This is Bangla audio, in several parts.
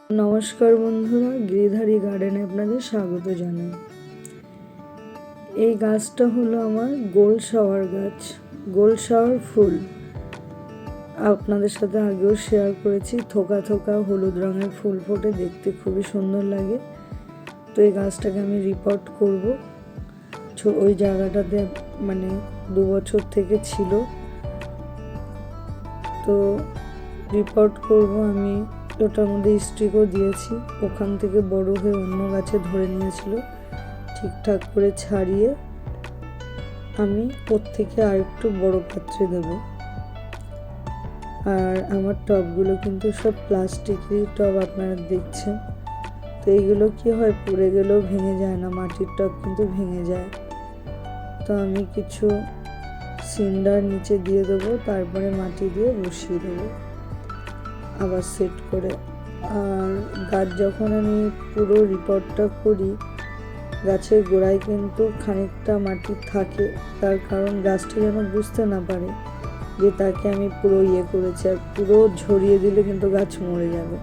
নমস্কার বন্ধুরা, গিরিধারী গার্ডেনে আপনাদের স্বাগত জানাই। এই গাছটা হলো আমার গোল্ড শাওয়ার গাছ, গোল্ড শাওয়ার ফুল। আপনাদের সাথে আগেও শেয়ার করেছি, থোকা থোকা হলুদ রঙের ফুল ফোটে, দেখতে খুবই সুন্দর লাগে। তো এই গাছটাকে আমি রিপোর্ট করব। ওই জায়গাটাতে 2 বছর থেকে ছিল, তো রিপোর্ট করব আমি। ওটার মধ্যে স্টিকও দিয়েছি। ওখান থেকে বড় হয়ে অন্য গাছে ধরে নিয়েছিল, ঠিকঠাক করে ছাড়িয়ে আমি ওর থেকে আরেকটু বড় পাত্রে দেব। আর আমার টবগুলো কিন্তু সব প্লাস্টিকেরই টব, আপনারা দেখছেন। তো এইগুলো কি হয়, পড়ে গেলেও ভেঙে যায় না, মাটির টব কিন্তু ভেঙে যায়। তো আমি কিছু সিন্ডার নিচে দিয়ে দেবো, তারপরে মাটি দিয়ে বসিয়ে দেবো আবার সেট করে। আর গাছ যখন আমি পুরো রিপোর্টটা করি, গাছের গোড়ায় কিন্তু খানিকটা মাটি থাকে, তার কারণ গাছটা যেন বুঝতে না পারে যে তাকে আমি পুরো করেছি। আর পুরো ঝরিয়ে দিলে কিন্তু গাছ মরে যাবে।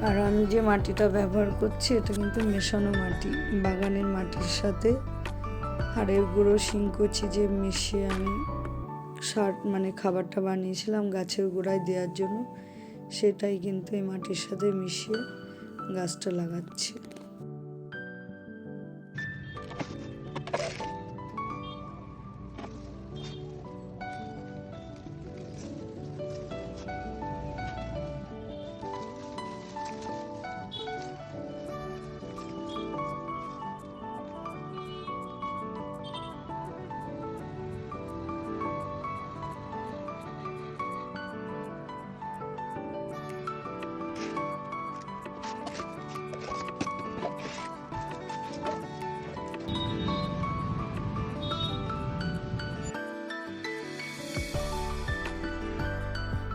আর আমি যে মাটিটা ব্যবহার করছি, এটা কিন্তু মেশানো মাটি, বাগানের মাটির সাথে হাড়ের গুঁড়ো, শিংকুচি যে মিশিয়ে আমি সার খাবারটা বানিয়েছিলাম গাছের গোড়ায় দেওয়ার জন্য, সেটাই কিন্তু এই মাটির সাথে মিশিয়ে গাছটা লাগাচ্ছি।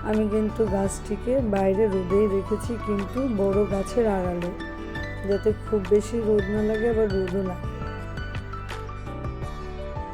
আমি কিন্তু গাছটিকে বাইরে রোদেই রেখেছি, কিন্তু বড় গাছের আড়ালে, যাতে খুব বেশি রোদ না লাগে আবার রোদও লাগে।